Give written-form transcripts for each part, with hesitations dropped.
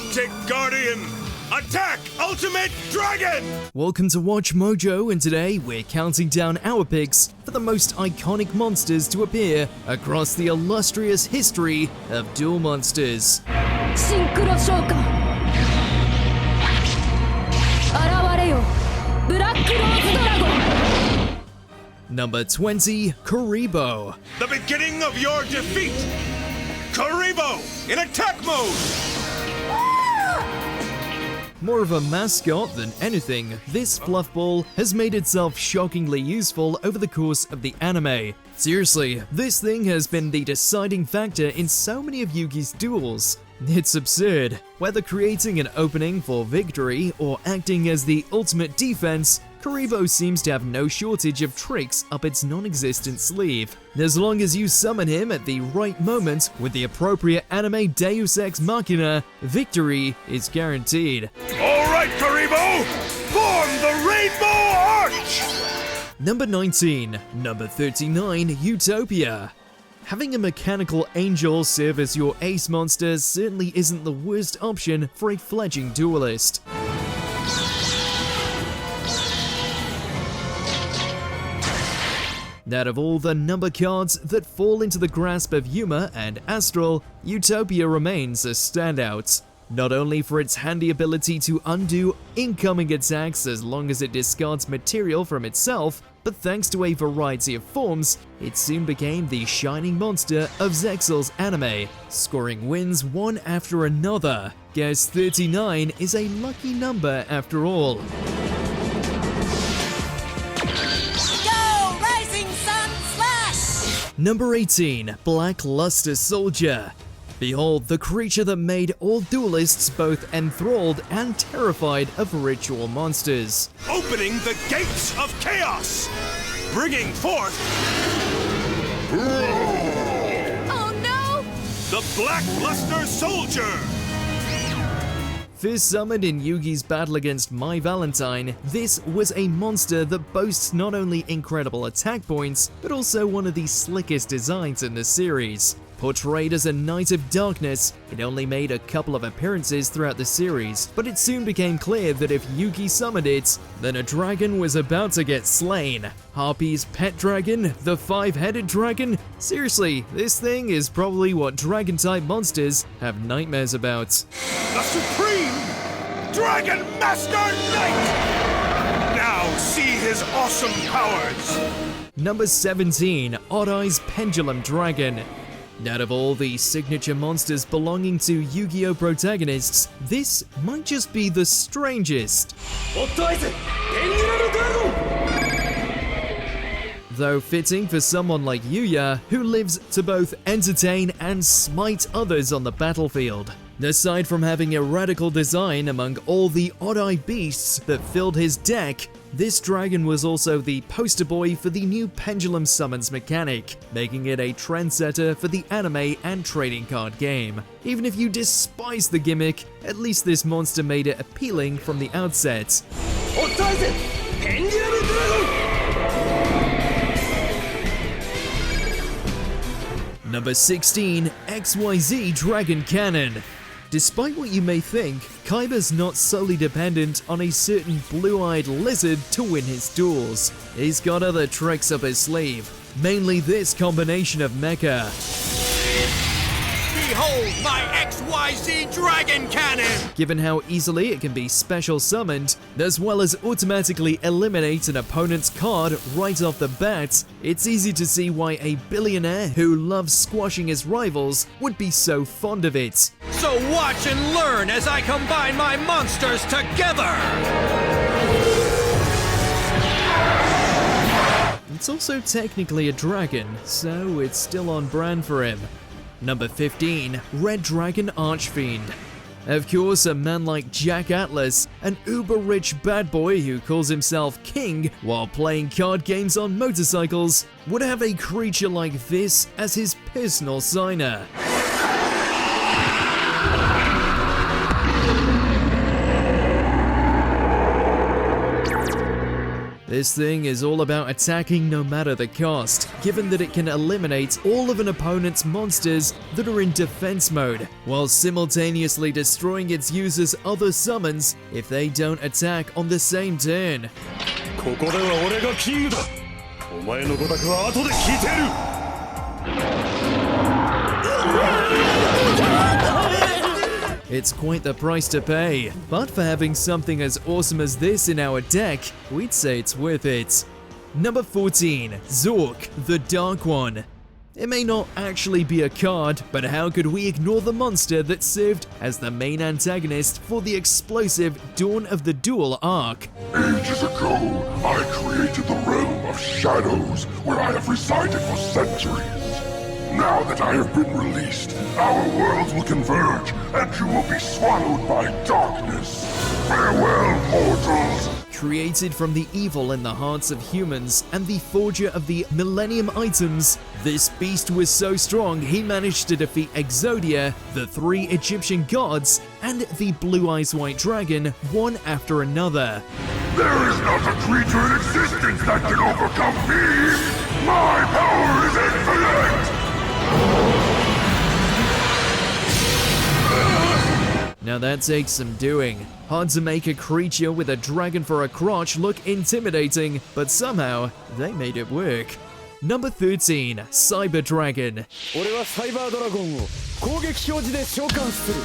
Galactic Guardian! Attack Ultimate Dragon! Welcome to Watch Mojo, and today we're counting down our picks for the most iconic monsters to appear across the illustrious history of duel monsters. Number 20, Kurio. The beginning of your defeat! Kurio in attack mode! More of a mascot than anything, this fluffball has made itself shockingly useful over the course of the anime. Seriously, this thing has been the deciding factor in so many of Yugi's duels. It's absurd. Whether creating an opening for victory or acting as the ultimate defense, Kurio seems to have no shortage of tricks up its non-existent sleeve. As long as you summon him at the right moment with the appropriate anime Deus Ex Machina, victory is guaranteed. Alright, Kurio! Form the Rainbow Arch! Number 19. Number 39, Utopia. Having a mechanical angel serve as your ace monster certainly isn't the worst option for a fledgling duelist. Out of all the number cards that fall into the grasp of Yuma and Astral, Utopia remains a standout. Not only for its handy ability to undo incoming attacks as long as it discards material from itself, but thanks to a variety of forms, it soon became the shining monster of Zexal's anime, scoring wins one after another. Guess 39 is a lucky number after all. Number 18, Blackluster Soldier. Behold the creature that made all duelists both enthralled and terrified of ritual monsters. Opening the gates of chaos! Bringing forth... Oh no! The Blackluster Soldier! First summoned in Yugi's battle against My Valentine, this was a monster that boasts not only incredible attack points, but also one of the slickest designs in the series. Portrayed as a Knight of Darkness, it only made a couple of appearances throughout the series, but it soon became clear that if Yugi summoned it, then a dragon was about to get slain. Harpy's pet dragon, the five-headed dragon? Seriously, this thing is probably what dragon-type monsters have nightmares about. The Supreme Dragon Master Knight! Now see his awesome powers! Number 17, Odd Eye's Pendulum Dragon. Out of all the signature monsters belonging to Yu-Gi-Oh! Protagonists, this might just be the strangest. Though fitting for someone like Yuya, who lives to both entertain and smite others on the battlefield. Aside from having a radical design among all the odd-eye beasts that filled his deck, this dragon was also the poster boy for the new Pendulum summons mechanic, making it a trendsetter for the anime and trading card game. Even if you despise the gimmick, at least this monster made it appealing from the outset. Number 16, XYZ Dragon Cannon. Despite what you may think, Kaiba's not solely dependent on a certain blue-eyed lizard to win his duels. He's got other tricks up his sleeve, mainly this combination of mecha. Behold my XYZ Dragon Cannon! Given how easily it can be special summoned, as well as automatically eliminate an opponent's card right off the bat, it's easy to see why a billionaire who loves squashing his rivals would be so fond of it. So watch and learn as I combine my monsters together! It's also technically a dragon, so it's still on brand for him. Number 15, Red Dragon Archfiend. Of course, a man like Jack Atlas, an uber-rich bad boy who calls himself king while playing card games on motorcycles, would have a creature like this as his personal signer. This thing is all about attacking no matter the cost, given that it can eliminate all of an opponent's monsters that are in defense mode, while simultaneously destroying its users' other summons if they don't attack on the same turn. ここでは俺がキングだ。お前のごたくは後で聞いている。 It's quite the price to pay, but for having something as awesome as this in our deck, we'd say it's worth it. Number 14, Zor The Dark One. It may not actually be a card, but how could we ignore the monster that served as the main antagonist for the explosive Dawn of the Duel arc? Ages ago, I created the realm of shadows where I have resided for centuries. Now that I have been released, our worlds will converge, and you will be swallowed by darkness. Farewell, mortals! Created from the evil in the hearts of humans and the forger of the Millennium items, this beast was so strong he managed to defeat Exodia, the 3 Egyptian gods, and the Blue Eyes White Dragon one after another. There is not a creature in existence that can overcome me! My power is infinite! Now that takes some doing. Hard to make a creature with a dragon for a crotch look intimidating, but somehow they made it work. Number 13, Cyber Dragon. 俺はサイバードラゴンを攻撃表示で召喚する。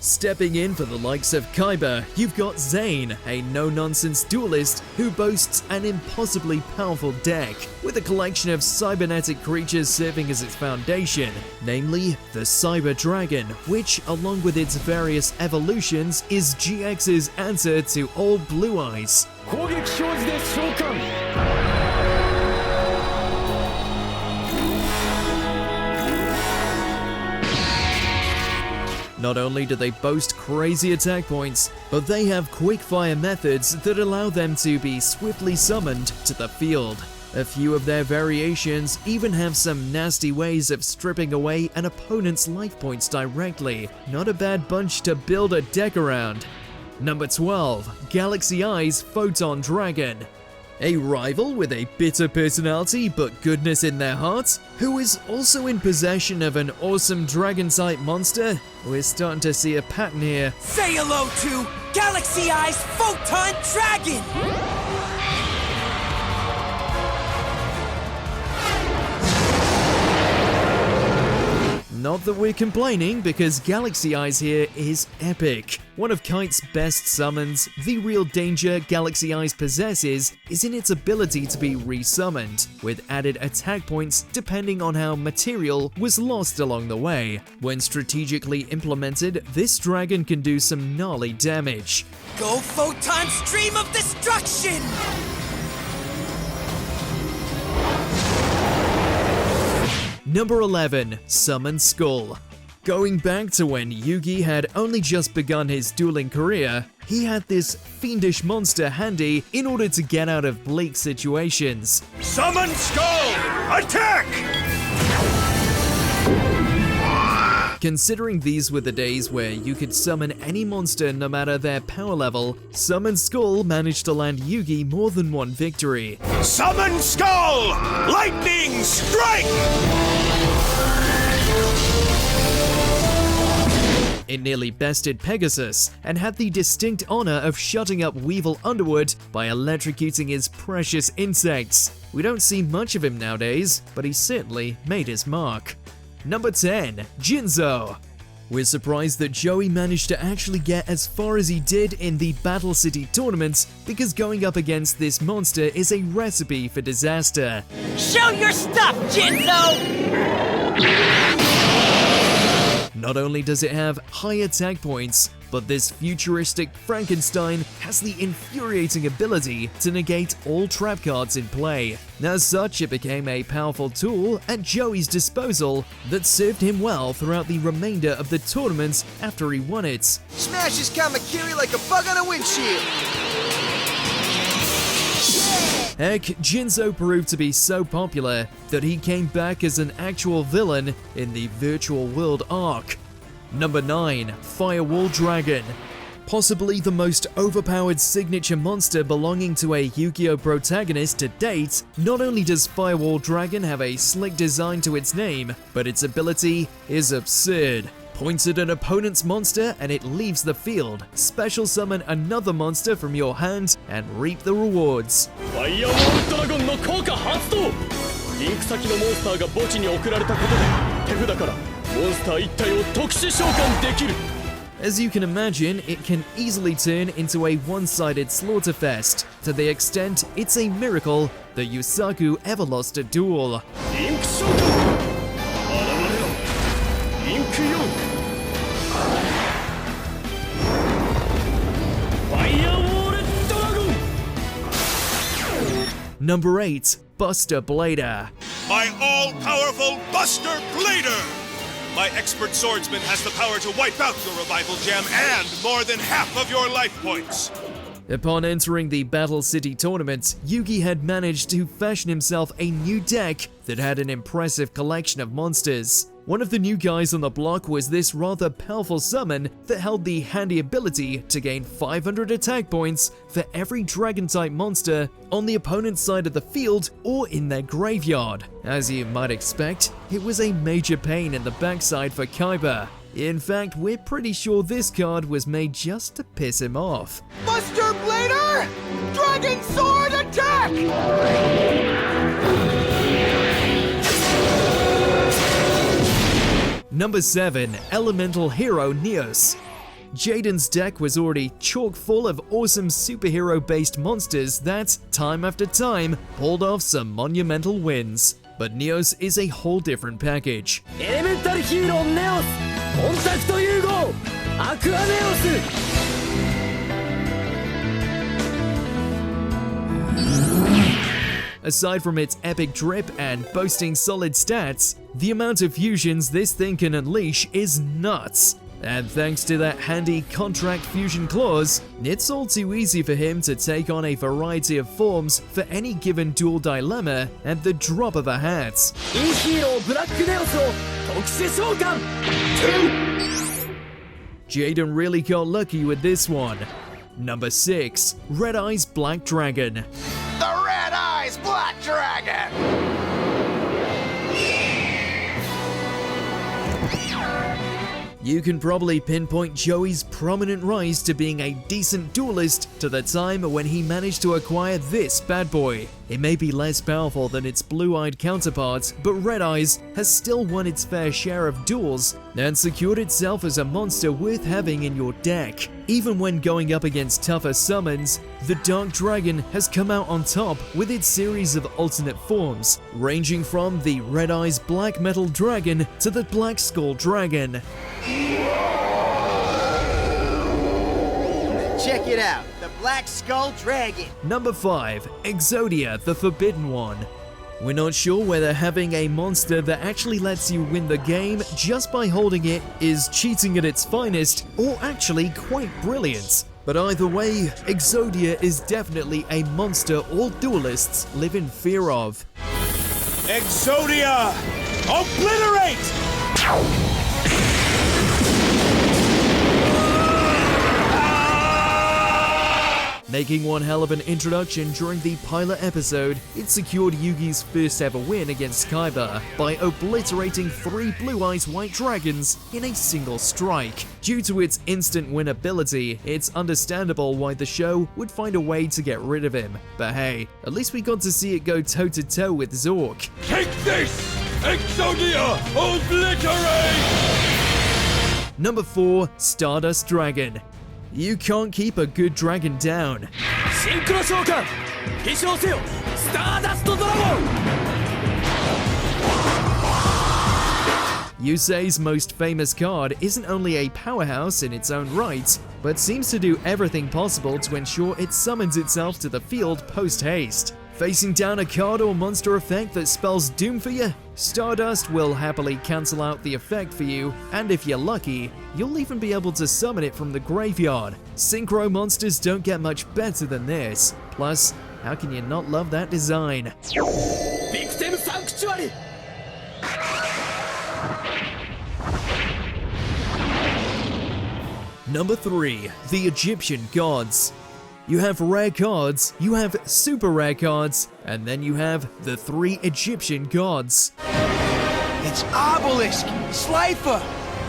Stepping in for the likes of Kaiba, you've got Zane, a no-nonsense duelist who boasts an impossibly powerful deck, with a collection of cybernetic creatures serving as its foundation, namely the Cyber Dragon, which, along with its various evolutions, is GX's answer to Old Blue Eyes. 攻撃表示で召喚。 Not only do they boast crazy attack points, but they have quick-fire methods that allow them to be swiftly summoned to the field. A few of their variations even have some nasty ways of stripping away an opponent's life points directly. Not a bad bunch to build a deck around. Number 12, Galaxy Eye's Photon Dragon. A rival with a bitter personality but goodness in their heart, who is also in possession of an awesome dragon-type monster? We're starting to see a pattern here. Say hello to Galaxy Eye's Photon Dragon! Not that we're complaining, because Galaxy Eyes here is epic. One of Kite's best summons, the real danger Galaxy Eyes possesses is in its ability to be resummoned, with added attack points depending on how material was lost along the way. When strategically implemented, this dragon can do some gnarly damage. Go Photon Stream of Destruction! Number 11, Summon Skull. Going back to when Yugi had only just begun his dueling career, he had this fiendish monster handy in order to get out of bleak situations. Summon Skull! Attack! Considering these were the days where you could summon any monster no matter their power level, Summon Skull managed to land Yugi more than one victory. Summon Skull! Lightning Strike! It nearly bested Pegasus, and had the distinct honor of shutting up Weevil Underwood by electrocuting his precious insects. We don't see much of him nowadays, but he certainly made his mark. Number 10, Jinzo. We're surprised that Joey managed to actually get as far as he did in the Battle City tournaments, because going up against this monster is a recipe for disaster. Show your stuff, Jinzo! Not only does it have high attack points, but this futuristic Frankenstein has the infuriating ability to negate all trap cards in play. As such, it became a powerful tool at Joey's disposal that served him well throughout the remainder of the tournament after he won it. Smash his Kamakiri like a bug on a windshield! Heck, Jinzo proved to be so popular that he came back as an actual villain in the Virtual World arc. Number 9. Firewall Dragon. Possibly the most overpowered signature monster belonging to a Yu-Gi-Oh! Protagonist to date, not only does Firewall Dragon have a slick design to its name, but its ability is absurd. Point at an opponent's monster and it leaves the field. Special summon another monster from your hand and reap the rewards. ファイアウォールドラゴンの効果発動。リンク先のモンスターが墓地に送られたことで手札からモンスター1体を特殊召喚できる。As you can imagine, it can easily turn into a one-sided slaughterfest, to the extent it's a miracle that Yusaku ever lost a duel. リンク召喚。現れろ。リンク4。ファイアウォールドラゴン。Number 8. Buster Blader. My all-powerful Buster Blader! My expert swordsman has the power to wipe out your revival gem and more than half of your life points. Upon entering the Battle City tournament, Yugi had managed to fashion himself a new deck that had an impressive collection of monsters. One of the new guys on the block was this rather powerful summon that held the handy ability to gain 500 attack points for every dragon-type monster on the opponent's side of the field or in their graveyard. As you might expect, it was a major pain in the backside for Kaiba. In fact, we're pretty sure this card was made just to piss him off. Buster Blader! Dragon Sword attack! Number 7. Elemental Hero Neos. Jaden's deck was already chock full of awesome superhero-based monsters that, time after time, pulled off some monumental wins. But Neos is a whole different package. エレメンタルヒーローネオスコンタクト融合アクアネオス Aside from its epic drip and boasting solid stats, the amount of fusions this thing can unleash is nuts. And thanks to that handy contract fusion clause, it's all too easy for him to take on a variety of forms for any given duel dilemma at the drop of a hat. インヒーローブラックネオスを特殊召喚 Jaden really got lucky with this one. Number 6. Red Eye's Black Dragon. The Red Eyes Black Dragon! You can probably pinpoint Joey's prominent rise to being a decent duelist to the time when he managed to acquire this bad boy. It may be less powerful than its blue-eyed counterpart, but Red Eyes has still won its fair share of duels and secured itself as a monster worth having in your deck. Even when going up against tougher summons, the Dark Dragon has come out on top with its series of alternate forms, ranging from the Red Eyes Black Metal Dragon to the Black Skull Dragon. Check it out, the Black Skull Dragon. Number 5. Exodia, the Forbidden One. We're not sure whether having a monster that actually lets you win the game just by holding it is cheating at its finest or actually quite brilliant. But either way, Exodia is definitely a monster all duelists live in fear of. Exodia! Obliterate! Making one hell of an introduction during the pilot episode, it secured Yugi's first ever win against Kaiba by obliterating 3 Blue Eyes White Dragons in a single strike. Due to its instant win ability, it's understandable why the show would find a way to get rid of him. But hey, at least we got to see it go toe-to-toe with Zork. Take this! Exodia! Obliterate! Number 4. Stardust Dragon. You can't keep a good dragon down. シンクロ召喚飛翔せよスターダストドラゴン Yusei's most famous card isn't only a powerhouse in its own right, but seems to do everything possible to ensure it summons itself to the field post-haste. Facing down a card or monster effect that spells doom for you, Stardust will happily cancel out the effect for you, and if you're lucky, you'll even be able to summon it from the graveyard. Synchro monsters don't get much better than this. Plus, how can you not love that design? ビクテムサンクチュアリ Number 3. The Egyptian Gods. You have rare cards, you have super rare cards, and then you have the 3 Egyptian gods. It's Obelisk, Slifer,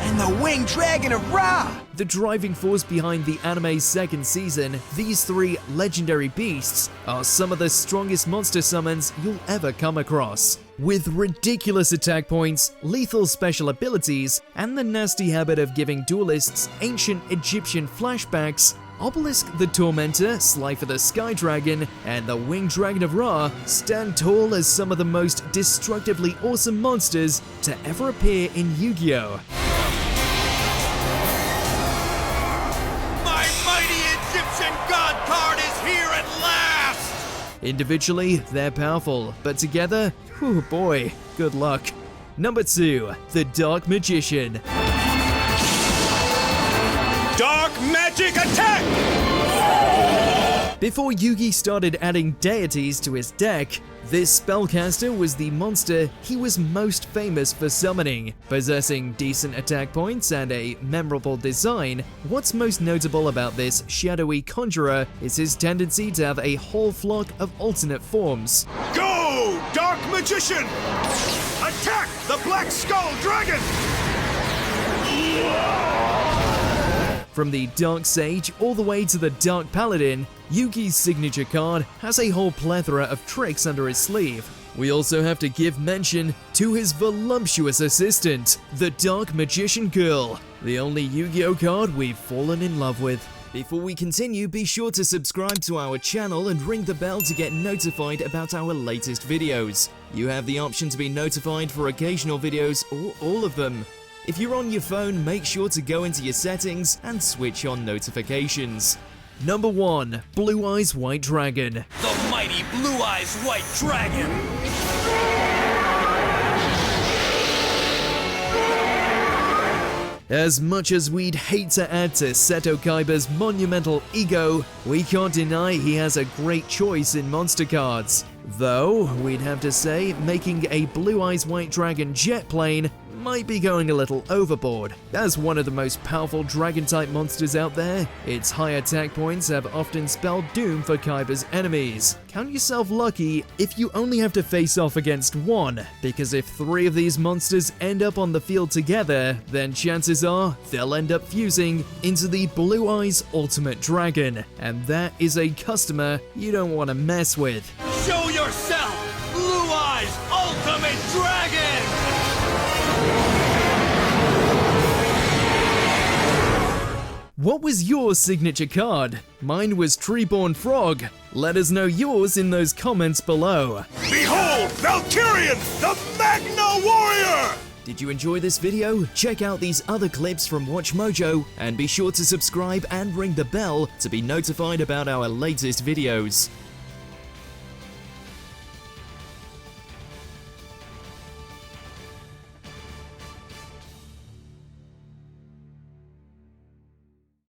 and the Winged Dragon of Ra! The driving force behind the anime's second season, these 3 legendary beasts are some of the strongest monster summons you'll ever come across. With ridiculous attack points, lethal special abilities, and the nasty habit of giving duelists ancient Egyptian flashbacks, Obelisk the Tormentor, Slifer the Sky Dragon, and the Winged Dragon of Ra stand tall as some of the most destructively awesome monsters to ever appear in Yu-Gi-Oh! My mighty Egyptian god card is here at last! Individually, they're powerful, but together, whew boy, good luck. Number 2. The Dark Magician. Dark Magic Attack! Before Yugi started adding deities to his deck, this spellcaster was the monster he was most famous for summoning. Possessing decent attack points and a memorable design, what's most notable about this shadowy conjurer is his tendency to have a whole flock of alternate forms. Go, Dark Magician! Attack the Black Skull Dragon! From the Dark Sage all the way to the Dark Paladin, Yugi's signature card has a whole plethora of tricks under his sleeve. We also have to give mention to his voluptuous assistant, the Dark Magician Girl, the only Yu-Gi-Oh card we've fallen in love with. Before we continue, be sure to subscribe to our channel and ring the bell to get notified about our latest videos. You have the option to be notified for occasional videos or all of them. If you're on your phone, make sure to go into your settings and switch on notifications. Number 1. Blue Eyes White Dragon. The mighty Blue Eyes White Dragon! As much as we'd hate to add to Seto Kaiba's monumental ego, we can't deny he has a great choice in monster cards. Though, we'd have to say, making a Blue Eyes White Dragon jet plane might be going a little overboard. As one of the most powerful dragon-type monsters out there, its high attack points have often spelled doom for Kaiba's enemies. Count yourself lucky if you only have to face off against one, because if 3 of these monsters end up on the field together, then chances are they'll end up fusing into the Blue Eyes Ultimate Dragon, and that is a customer you don't want to mess with. Show yourself, Blue Eyes Ultimate Dragon! What was your signature card? Mine was Treeborn Frog. Let us know yours in those comments below. Behold, Valkyrian, the Magna Warrior! Did you enjoy this video? Check out these other clips from WatchMojo and be sure to subscribe and ring the bell to be notified about our latest videos.